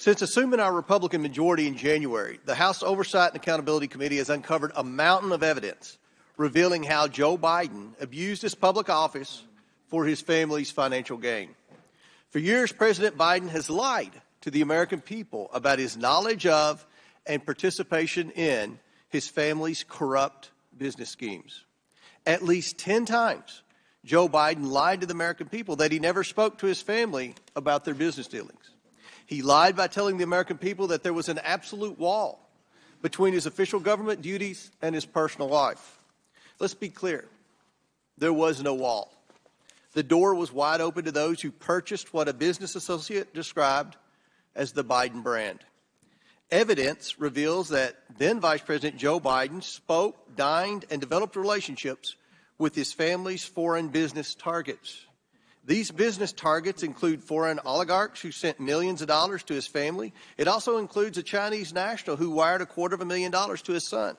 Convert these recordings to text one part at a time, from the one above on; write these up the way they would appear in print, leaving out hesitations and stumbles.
Since assuming our Republican majority in January, the House Oversight and Accountability Committee has uncovered a mountain of evidence revealing how Joe Biden abused his public office for his family's financial gain. For years, President Biden has lied to the American people about his knowledge of and participation in his family's corrupt business schemes. At least 10 times, Joe Biden lied to the American people that he never spoke to his family about their business dealings. He lied by telling the American people that there was an absolute wall between his official government duties and his personal life. Let's be clear. There was no wall. The door was wide open to those who purchased what a business associate described as the Biden brand. Evidence reveals that then Vice President Joe Biden spoke, dined, and developed relationships with his family's foreign business targets. These business targets include foreign oligarchs who sent millions of dollars to his family. It also includes a Chinese national who wired $250,000 to his son.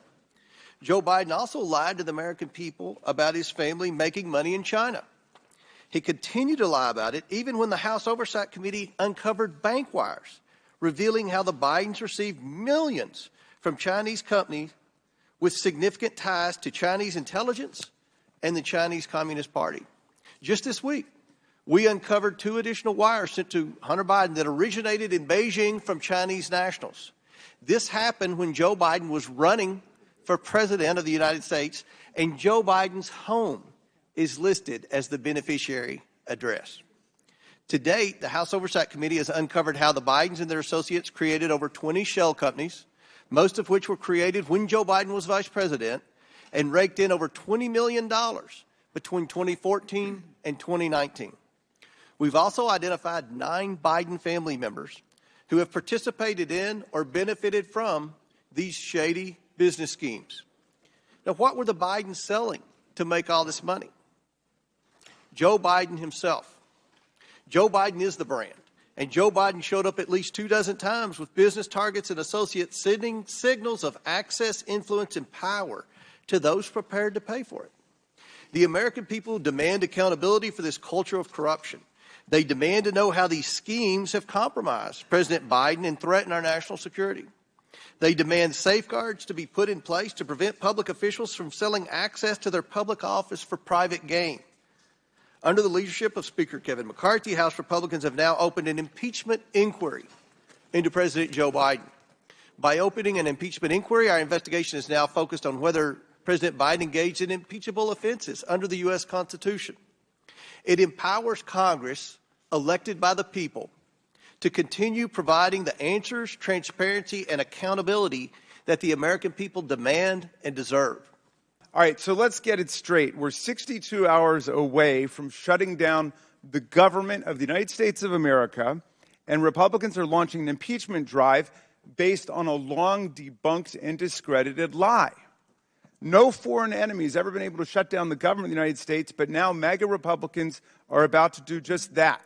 Joe Biden also lied to the American people about his family making money in China. He continued to lie about it even when the House Oversight Committee uncovered bank wires, revealing how the Bidens received millions from Chinese companies with significant ties to Chinese intelligence and the Chinese Communist Party. Just this week, we uncovered 2 additional wires sent to Hunter Biden that originated in Beijing from Chinese nationals. This happened when Joe Biden was running for president of the United States, and Joe Biden's home is listed as the beneficiary address. To date, the House Oversight Committee has uncovered how the Bidens and their associates created over 20 shell companies, most of which were created when Joe Biden was vice president, and raked in over $20 million between 2014 and 2019. We've also identified 9 Biden family members who have participated in or benefited from these shady business schemes. Now, what were the Bidens selling to make all this money? Joe Biden himself. Joe Biden is the brand, and Joe Biden showed up at least 24 times with business targets and associates sending signals of access, influence, and power to those prepared to pay for it. The American people demand accountability for this culture of corruption. They demand to know how these schemes have compromised President Biden and threatened our national security. They demand safeguards to be put in place to prevent public officials from selling access to their public office for private gain. Under the leadership of Speaker Kevin McCarthy, House Republicans have now opened an impeachment inquiry into President Joe Biden. By opening an impeachment inquiry, our investigation is now focused on whether President Biden engaged in impeachable offenses under the U.S. Constitution. It empowers Congress, elected by the people, to continue providing the answers, transparency, and accountability that the American people demand and deserve. All right, so let's get it straight. We're 62 hours away from shutting down the government of the United States of America, and Republicans are launching an impeachment drive based on a long debunked and discredited lie. No foreign enemy has ever been able to shut down the government of the United States, but now MAGA Republicans are about to do just that.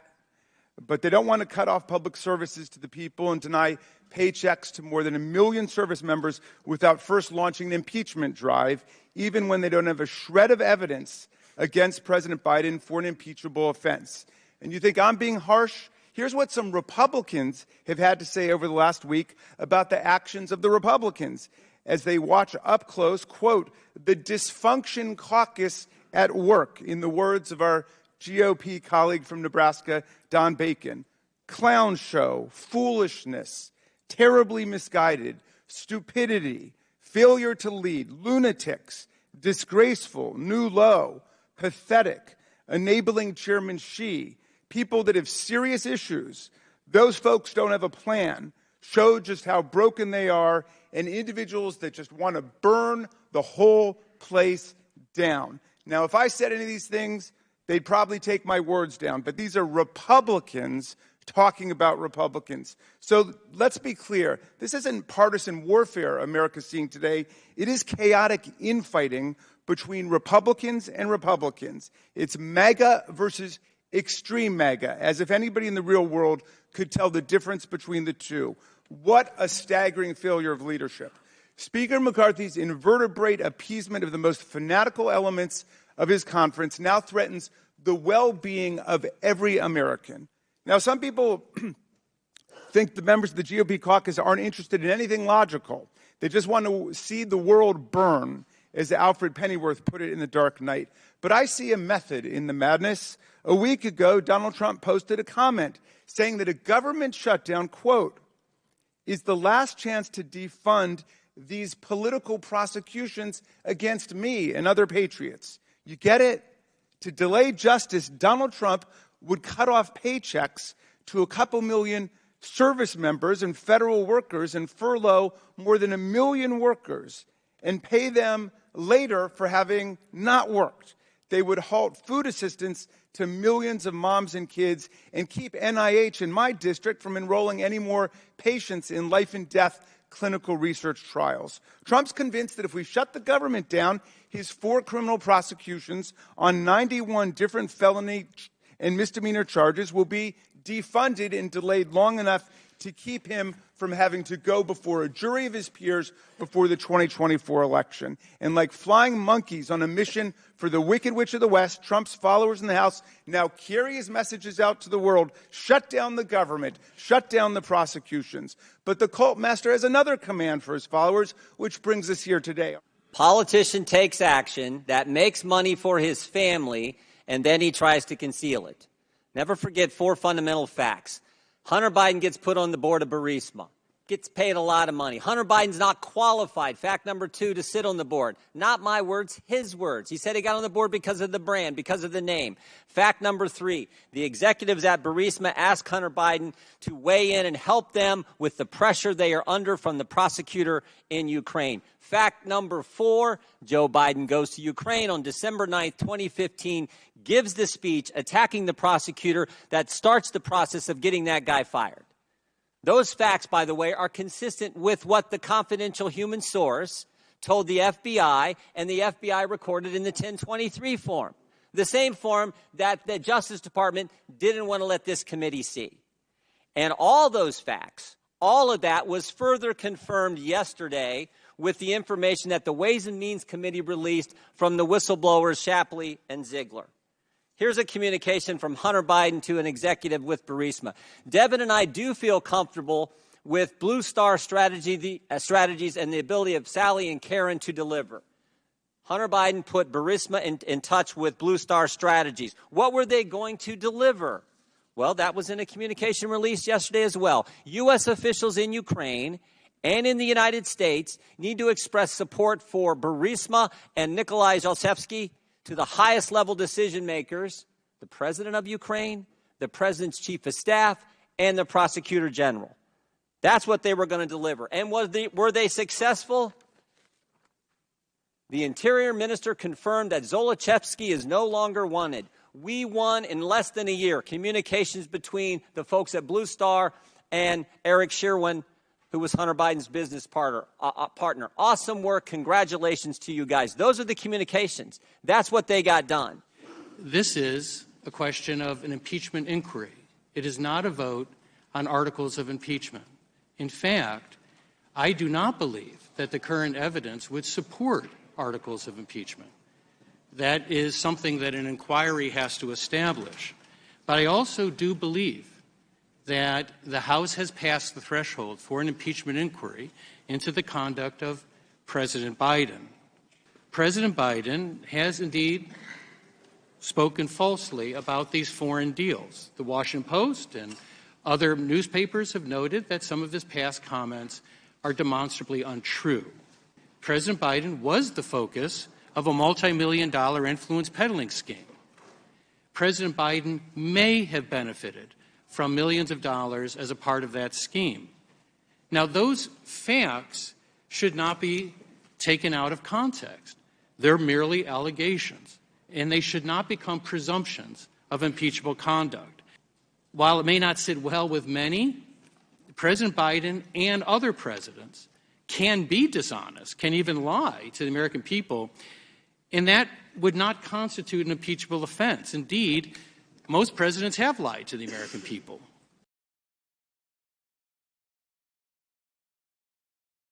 But they don't want to cut off public services to the people and deny paychecks to more than 1 million service members without first launching an impeachment drive, even when they don't have a shred of evidence against President Biden for an impeachable offense. And you think I'm being harsh? Here's what some Republicans have had to say over the last week about the actions of the Republicans as they watch up close, quote, the dysfunction caucus at work, in the words of our GOP colleague from Nebraska, Don Bacon. Clown show, foolishness, terribly misguided, stupidity, failure to lead, lunatics, disgraceful, new low, pathetic, enabling Chairman Xi, people that have serious issues. Those folks don't have a plan, show just how broken they are, and individuals that just want to burn the whole place down. Now, if I said any of these things, they'd probably take my words down, but these are Republicans talking about Republicans. So let's be clear. This isn't partisan warfare America's seeing today. It is chaotic infighting between Republicans and Republicans. It's MAGA versus extreme MAGA, as if anybody in the real world could tell the difference between the two. What a staggering failure of leadership. Speaker McCarthy's invertebrate appeasement of the most fanatical elements of his conference now threatens the well-being of every American. Now, some people think the members of the GOP caucus aren't interested in anything logical. They just want to see the world burn, as Alfred Pennyworth put it in The Dark Knight. But I see a method in the madness. A week ago, Donald Trump posted a comment saying that a government shutdown, quote, is the last chance to defund these political prosecutions against me and other patriots. You get it? To delay justice, Donald Trump would cut off paychecks to a couple million service members and federal workers and furlough more than 1 million workers and pay them later for having not worked. They would halt food assistance to millions of moms and kids and keep NIH in my district from enrolling any more patients in life and death clinical research trials. Trump's convinced that if we shut the government down, his 4 criminal prosecutions on 91 different felony and misdemeanor charges will be defunded and delayed long enough to keep him from having to go before a jury of his peers before the 2024 election. And like flying monkeys on a mission for the Wicked Witch of the West, Trump's followers in the House now carry his messages out to the world. Shut down the government. Shut down the prosecutions. But the cult master has another command for his followers, which brings us here today. Politician takes action that makes money for his family, and then he tries to conceal it. Never forget 4 fundamental facts. Hunter Biden gets put on the board of Burisma, gets paid a lot of money. Hunter Biden's not qualified, fact number 2, to sit on the board. Not my words, his words. He said he got on the board because of the brand, because of the name. Fact number 3, the executives at Burisma asked Hunter Biden to weigh in and help them with the pressure they are under from the prosecutor in Ukraine. Fact number 4, Joe Biden goes to Ukraine on December 9th, 2015, gives the speech attacking the prosecutor that starts the process of getting that guy fired. Those facts, by the way, are consistent with what the confidential human source told the FBI, and the FBI recorded in the 1023 form, the same form that the Justice Department didn't want to let this committee see. And all those facts, all of that was further confirmed yesterday with the information that the Ways and Means Committee released from the whistleblowers Shapley and Ziegler. Here's a communication from Hunter Biden to an executive with Burisma. Devin and I do feel comfortable with Blue Star strategies and the ability of Sally and Karen to deliver. Hunter Biden put Burisma in touch with Blue Star Strategies. What were they going to deliver? Well, that was in a communication released yesterday as well. U.S. officials in Ukraine and in the United States need to express support for Burisma and Nikolai Zalsevsky to the highest level decision makers, the president of Ukraine, the president's chief of staff, and the prosecutor general. That's what they were going to deliver. And were they successful? The interior minister confirmed that Zolochevsky is no longer wanted. We won in less than a year communications between the folks at Blue Star and Eric Sherwin, who was Hunter Biden's business partner. Awesome work. Congratulations to you guys. Those are the communications. That's what they got done. This is a question of an impeachment inquiry. It is not a vote on articles of impeachment. In fact, I do not believe that the current evidence would support articles of impeachment. That is something that an inquiry has to establish. But I also do believe that the House has passed the threshold for an impeachment inquiry into the conduct of President Biden. President Biden has indeed spoken falsely about these foreign deals. The Washington Post and other newspapers have noted that some of his past comments are demonstrably untrue. President Biden was the focus of a multi-million-dollar influence peddling scheme. President Biden may have benefited from millions of dollars as a part of that scheme. Now, those facts should not be taken out of context. They're merely allegations, and they should not become presumptions of impeachable conduct. While it may not sit well with many, President Biden and other presidents can be dishonest, can even lie to the American people, and that would not constitute an impeachable offense. Indeed, most presidents have lied to the American people.